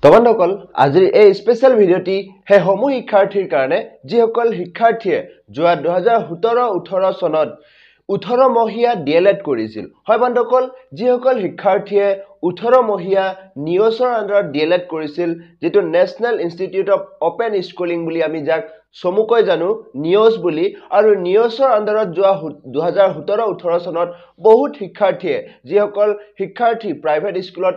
তবন্ধকল আজিৰ এই স্পেশাল ভিডিওটি হে সমূহ শিক্ষাৰ্থীৰ কাৰণে যিসকল শিক্ষাৰ্থীয়ে যোৱা 2017-18 চনত 18 মহিয়া ডিএলএড কৰিছিল হয় বন্ধুসকল যিসকল শিক্ষাৰ্থীয়ে 18 মহিয়া নিয়ছৰ আন্ডাৰত ডিএলএড কৰিছিল যেটো national institute of open schooling বুলি আমি যাক সমুকৈ জানো নিয়ছ বুলি আৰু নিয়ছৰ আন্ডাৰত যোৱা 2017-18 চনত বহুত শিক্ষাৰ্থীয়ে যিসকল শিক্ষাৰ্থী প্ৰাইভেট স্কুলত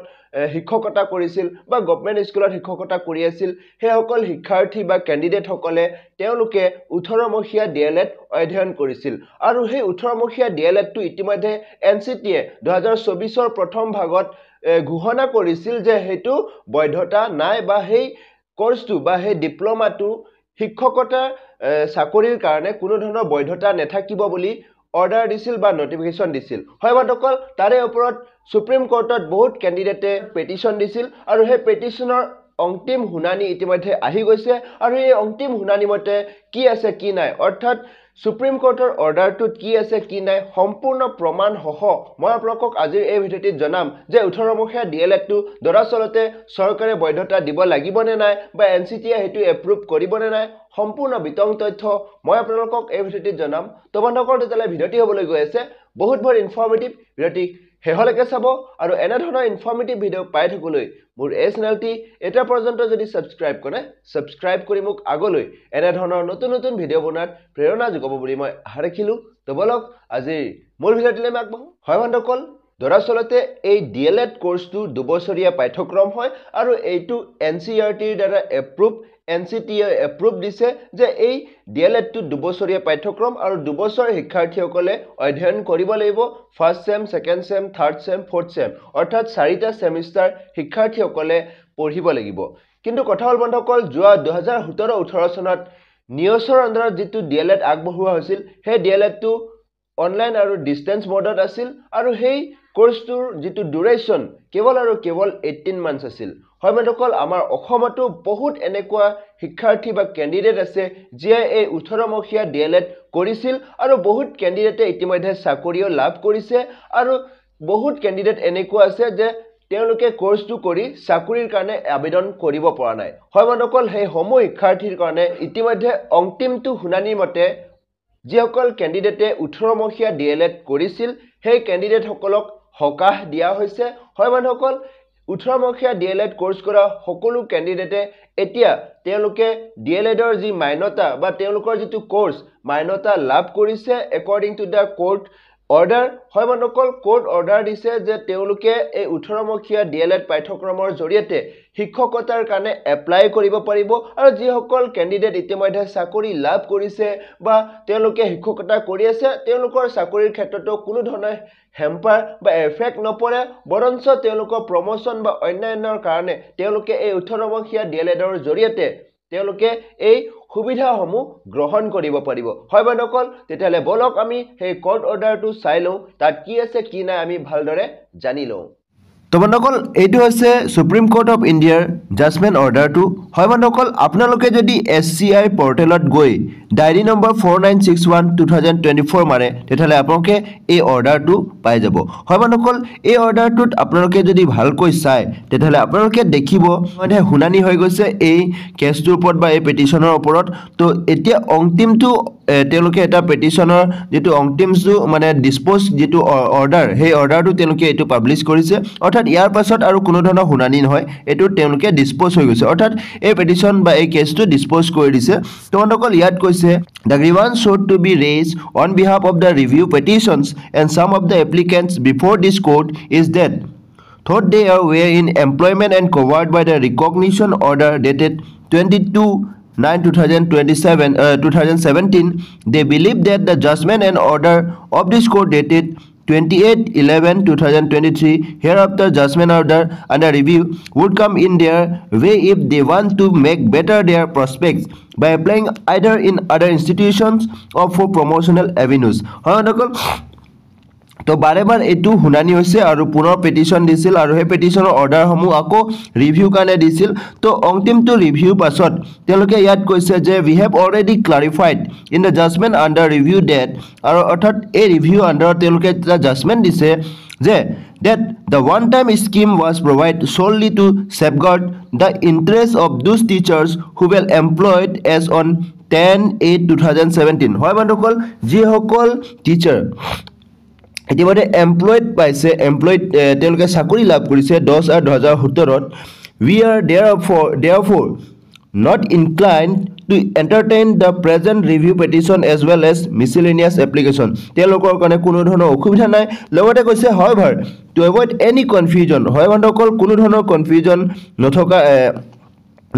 শিক্ষকতা কৰিছিল বা গভৰ্ণমেণ্ট স্কুলত শিক্ষকতা কৰি আছিল হেসকল শিক্ষাৰ্থী বা ক্যান্ডিডেট সকলে তেওঁলোকে 18 মহিয়া ডিএলএড অধ্যয়ন কৰিছিল আৰু সেই 18 মহিয়া ডিএলএড টো ইতিমধ্যে এনসিটিয়ে 2024 ৰ প্ৰথম ভাগত ঘোষণা কৰিছিল যে হেতু বৈধতা নাই বা সেই কোৰ্সটো বা সেই ডিপ্লোমাটো শিক্ষকতা চাকৰিৰ কাৰণে কোনো ধৰণৰ বৈধতা নেথাকিব বুলি অৰ্ডাৰ দিছিল বা নোটিফিকেশন দিছিল হয় বন্ধুসকল তাৰে ওপৰত সুপ্ৰিম কোৰ্টত বহুত ক্যান্ডিডেটে পেটিশন দিছিল আৰু সেই পেটিশনৰ অন্তিম শুনানি ইতিমধ্যে আহি গৈছে আৰু এই অন্তিম শুনানি মতে কি আছে কি নাই অৰ্থাৎ সুপ্ৰিম কোৰ্টৰ অৰ্ডাৰটোত কি আছে কি নাই সম্পূৰ্ণ প্ৰমাণ সহ মই আপোনালোকক আজিৰ এই ভিডিওটিত জনাম যে 18 মহিয়া ডিএলএড টো দৰাচলতে চৰকাৰে বৈধতা দিব লাগিব নে নাই বা এনসিটিয়ে হেতু এপ্ৰুভ কৰিব নে নাই সম্পূৰ্ণ বিতং তথ্য মই আপোনালোকক এই ভিডিওটিত জনাম তো বন্ধুসকল তেতিয়ালে ভিডিওটি হ'বলৈ গৈ আছে বহুত ইনফৰমেটিভ ভিডিওটি হেহলৈকে চাব আৰু এনে ধৰণৰ ইনফৰমেটিভ ভিডিও পাই থাকিবলৈ মোৰ এই চেনেলটি এটা পৰ্যন্ত যদি সাবস্ক্ৰাইব কৰে সাবস্ক্ৰাইব কৰি মোক আগলৈ এনে ধৰণৰ নতুন নতুন ভিডিও বনাত প্ৰেৰণা যোগাব বুলি মই আশা ৰাখিলো তো বলক আজি মূল ভিডিওটিলৈ আগবাঢ়ো হয় বন্ধুসকল দৰাচলতে এই ডিএলএড কোৰ্সটো দুবছৰীয়া পাঠ্যক্ৰম হয় আৰু এইটো এনসিইআৰটিৰ দ্বাৰা এপ্ৰুভ এনসিটিয়ে এপ্ৰুভ দিছে যে এই ডিএলএড টো দুবছৰীয়া পাঠ্যক্ৰম আৰু দুবছৰ শিক্ষাৰ্থীসকলে অধ্যয়ন কৰিব লাগিব first same second same third same fourth same অৰ্থাৎ 4টা সেমিষ্টাৰ শিক্ষাৰ্থীসকলে পঢ়িব লাগিব কিন্তু কথা হল বন্ধুসকল যোৱা 2017-18 চনত নিয়ছৰ আন্ডাৰত যেটো ডিএলএড আগবঢ়োৱা হৈছিল সেই ডিএলএড টো অনলাইন আৰু ডিসটেন্স মোডত আছিল আৰু সেই কোৰ্সটোৰ যেটো ডিউৰেচন কেৱল আৰু কেৱল 18 মান্থস আছিল হয় বন্ধুসকল আমাৰ অসমতো বহুত এনেকুৱা শিক্ষাৰ্থী বা ক্যান্ডিডেট আছে যিয়ে এই 18 মহিয়া ডিএলএড কৰিছিল আৰু বহুত ক্যান্ডিডেটে ইতিমধ্যে চাকৰিও লাভ কৰিছে আৰু বহুত ক্যান্ডিডেট এনেকুৱা আছে যে তেওঁলোকে কোৰ্সটো কৰি চাকৰিৰ কাৰণে আবেদন কৰিব পৰা নাই হয় বন্ধুসকল সেই সমূহ শিক্ষাৰ্থীৰ কাৰণে ইতিমধ্যে অন্তিমটো শুনানি মতে যিসকল ক্যান্ডিডেটে 18 মহিয়া ডিএলএড কৰিছিল সেই ক্যান্ডিডেট সকলক হকাহ দিয়া হৈছে হয় বন্ধুসকল 18 মহিয়া ডিএলএড কোৰ্স কৰা সকলো ক্যান্ডিডেটে এতিয়া তেওঁলোকে ডিএলএডৰ যি মান্যতা বা তেওঁলোকৰ যেটো কোৰ্স মান্যতা লাভ কৰিছে according to the court order হয় বন্ধুসকল কোৰ্ট অৰ্ডাৰ দিছে যে তেওঁলোকে এই 18 মহিয়া ডিএলএড পাঠ্যক্ৰমৰ জৰিয়তে শিক্ষকতাৰ কাৰণে এপ্লাই কৰিব পাৰিব আৰু যিসকল ক্যান্ডিডেট ইতিমধ্যে চাকৰি লাভ কৰিছে বা তেওঁলোকে শিক্ষকতা কৰি আছে তেওঁলোকৰ চাকৰিৰ ক্ষেত্ৰতো কোনো ধৰণৰ হেম্পাৰ বা এফেক্ট নপৰে বৰঞ্চ তেওঁলোকৰ প্ৰমোশন বা অন্যান্যৰ কাৰণে তেওঁলোকে এই 18 মহিয়া ডিএলএডৰ জৰিয়তে তেওঁলোকে এই সুবিধাসমূহ গ্ৰহণ কৰিব পাৰিব হয় বন্ধুসকল তেতিয়ালে বলক আমি সেই কোৰ্ট অৰ্ডাৰটো চাই লওঁ তাত কি আছে কি নাই আমি ভালদৰে জানি লওঁ তো বন্ধুসকল এইটো আছে সুপ্ৰিম কোৰ্ট অফ ইণ্ডিয়াৰ জাজমেন্ট অৰ্ডাৰটো হয় বন্ধুসকল আপোনালোকে যদি এসচিআই পৰ্টেলত গৈ ডায়েৰী নম্বৰ 4961/2024 মাৰে তেতিয়ালে আপোনালোকে এই অৰ্ডাৰটো পাই যাব হয় বন্ধুসকল এই অৰ্ডাৰটোত আপোনালোকে যদি ভালকৈ চাই তেতিয়ালে আপোনালোকে দেখিব মানে শুনানি হৈ গৈছে এই কেছটোৰ ওপৰত বা এই পেটিশনৰ ওপৰত তো এতিয়া অন্তিমটো তেওঁলোকে এটা পেটিশনৰ যেটো অন্তিমটো মানে ডিসপোজ যেটো অৰ্ডাৰ সেই অৰ্ডাৰটো তেওঁলোকে এটো পাবলিশ কৰিছে অৰ্থাৎ ইয়াৰ পাছত আৰু কোনো ধৰণৰ শুনানি নহয় এটো তেওঁলোকে ডিসপোজ হৈ গৈছে অৰ্থাৎ এই পেটিশন বা এই কেছটো ডিসপোজ কৰি দিছে তো বন্ধুসকল ইয়াত কৈছে the grievance sought to be raised on behalf of the review petitions and some of the applicants before this court is that thought they were in employment and covered by the recognition order dated 2017 they believe that the judgment and order of this court dated 28/11/2023 hereafter judgment order under review would come in their way if they want to make better their prospects by applying either in other institutions or for promotional avenues তো বাৰেবাৰ এটো শুনানি হৈছে আৰু পুনৰ petition দিছিল আৰু হে পেটিশনৰ order সমূহ আকৌ ৰিভিউ কাৰণে দিছিল তো অন্তিমটো ৰিভিউ পাছত তেওঁলোকে ইয়াত কৈছে যে we have already clarified in the judgment under review that আৰু অৰ্থাৎ এই ৰিভিউ আন্ডাৰ তেওঁলোকে এটা জাজমেন্ট দিছে that the one-time scheme was provided solely to safeguard the interests of those teachers who were employed as on 10/8/2017 হয় বন্ধুসকল যিসকল teacher ইতিমধ্যে এমপ্লয়েড পাইছে এমপ্লয়েড তেওঁলোকে চাকৰি লাভ কৰিছে 10 আৰু 2017 we are therefore not inclined to entertain the present review petition as well as miscellaneous application তেওঁলোকৰ কাৰণে কোনো ধৰণৰ অসুবিধা নাই লগতে কৈছে however to avoid any confusion হয় বন্ধুসকল কোনো ধৰণৰ কনফিউজন নথকা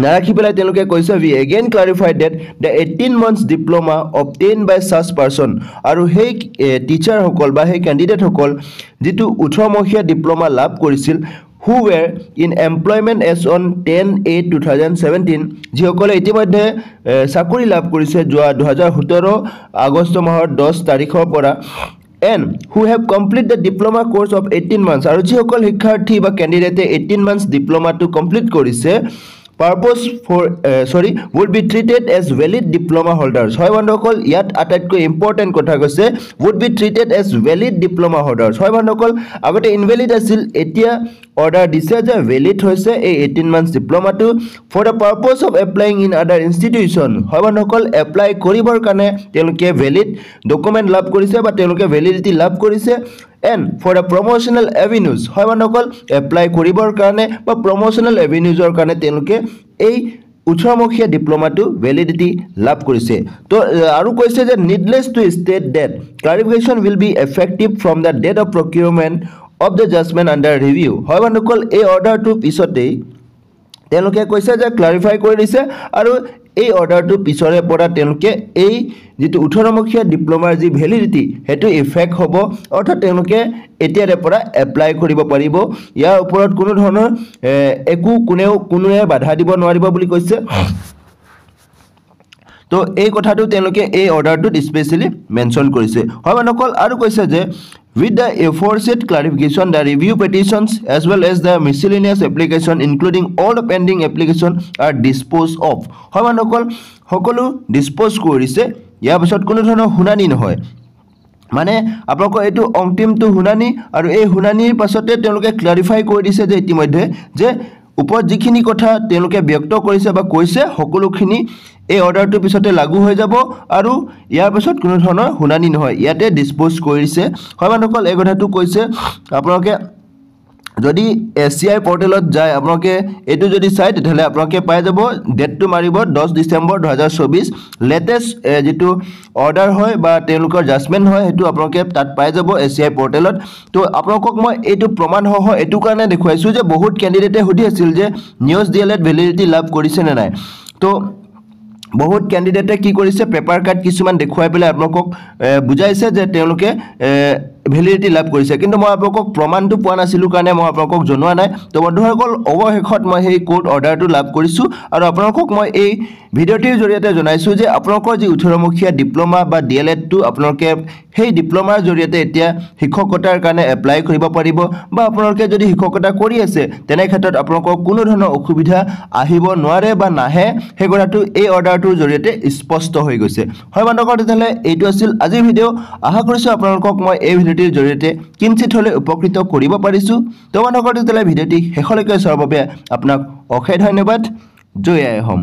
নাৰাখি পেলাই তেওঁলোকে কৈছে we again clarified that the 18 months diploma obtained by such person আৰু সেই টিচাৰ সকল বা সেই ক্যান্ডিডেট সকল যেটো 18 মহিয়া ডিপ্লোমা লাভ কৰিছিল who were in employment as on 10/8/2017 যিসকলে ইতিমধ্যে চাকৰি লাভ কৰিছে যোৱা 2017 আগষ্ট মাহৰ 10 তাৰিখৰ পৰা and who have completed the diploma course of 18 months আৰু যিসকল শিক্ষাৰ্থী বা ক্যান্ডিডেটে 18 months diploma to complete কৰিছে purpose for would be treated as valid diploma holders hoy bandokol yat ataitko important kotha goise would be treated as valid diploma holders hoy bandokol agote invalid asil etia order dise je valid hoise ei 18 months diploma to for the purpose of applying in other institution hoy bandokol apply koribor kane teluke valid document lab korise ba teluke validity lab korise and for the promotional avenues hoy bandokol apply koribor kane ba promotional avenues or kane teluke ei 18 মহিয়া diploma টু validity লাভ কৰিছে তো আৰু কৈছে যে needless to state that clarification will be effective from the date of procurement of the judgment under review হয় বন্ধুসকল এই অৰ্ডাৰটো পিছতেই তেওঁলোকে কৈছে যে ক্লাৰিফাই কৰি দিছে আৰু এই অৰ্ডাৰটো পিছৰে পৰা তেওঁলোকে এই যেটো 18 মহিয়া ডিপ্লোমাৰ যি ভ্যালিডিটি হেতু ইফেক্ট হ'ব অৰ্থাৎ তেওঁলোকে এতিয়াৰে পৰা এপ্লাই কৰিব পাৰিব ইয়াৰ ওপৰত কোনো ধৰণৰ একো কোনেও বাধা দিব নোৱাৰিব বুলি কৈছে তো এই কথাটো তেওঁলোকে এই অৰ্ডাৰটোত স্পেশালি মেনশন কৰিছে হয় বন্ধুসকল আৰু কৈছে যে with the aforesaid clarification the review petitions as well as the miscellaneous application including all the pending application are disposed of হয় বন্ধুসকল সকলো ডিসপোজ কৰিছে ইয়াৰ পিছত কোনো ধৰণৰ শুনানি নহয় মানে আপোনালোকৰ এটো অন্তিমটো শুনানি আৰু এই শুনানিৰ পাছতে তেওঁলোকে ক্লাৰিফাই কৰি দিছে যে ইতিমধ্যে যে ওপৰত যিখিনি কথা তেওঁলোকে ব্যক্ত কৰিছে বা কৈছে সকলোখিনি এই অৰ্ডাৰটো পিছতে লাগু হৈ যাব আৰু ইয়াৰ পিছত কোনো ধৰণৰ শুনানি নহয় ইয়াতে ডিসপোজ কৰিছে হয় বন্ধুসকল এই কথাটো কৈছে আপোনালোকে যদি এসিআই পোৰ্টেলত যায় আপোনালোকে এটো যদি চাই তেতিয়ালে আপোনালোকে পাই যাব ডেটটো মাৰিব 10 ডিসেম্বৰ 2024 লেটেস্ট যেটো অৰ্ডাৰ হয় বা তেওঁলোকৰ জাজমেন্ট হয় হেতু আপোনালোকে তাত পাই যাব এসিআই পোৰ্টেলত তো আপোনালোকক মই এটো প্ৰমাণ হহ এটো কাৰণে দেখুৱাইছো যে বহুত ক্যান্ডিডেটে সুধি আছিল যে নিউজ ডিএলএড ভ্যালিডিটি লাভ কৰিছে নে নাই তো বহুত ক্যান্ডিডেটে কি কৰিছে পেপাৰ কাট কিছুমান দেখুৱাই পেলাই আপোনালোকক বুজাইছে যে তেওঁলোকে ভ্যালিডিটি লাভ কৰিছে কিন্তু মই আপোনালোকক প্ৰমাণটো পোৱা নাছিলো কাৰণে মই আপোনালোকক জনোৱা নাই তো বন্ধুসকল অৱশেষত মই এই কোৰ্ট অৰ্ডাৰটো লাভ কৰিছো আৰু আপোনালোকক মই এই ভিডিঅ'টিৰ জৰিয়তে জনাইছো যে আপোনালোকৰ যি 18 মহিয়া ডিপ্লোমা বা ডিএলএড টো আপোনালোকে সেই ডিপ্লোমাৰ জৰিয়তে এতিয়া শিক্ষকতাৰ কাৰণে এপ্লাই কৰিব পাৰিব বা আপোনালোকে যদি শিক্ষকতা কৰি আছে তেনে ক্ষেত্ৰত আপোনালোকক কোনো ধৰণৰ অসুবিধা আহিব নোৱাৰে বা নাহে সেই কথাটো এই অৰ্ডাৰটোৰ জৰিয়তে স্পষ্ট হৈ গৈছে হয় বন্ধুসকল তেতিয়ালে এইটো আছিল আজিৰ ভিডিঅ' আশা কৰিছো আপোনালোকক মই এই ভিডিঅ'টিৰ জৰিয়তে কিঞ্চিত হলে উপকৃত কৰিব পাৰিছো তো বন্ধুসকল তেতিয়ালে ভিডিঅ'টি শেষলৈকে চোৱাৰ বাবে আপোনাক অশেষ ধন্যবাদ জয় আই হোম।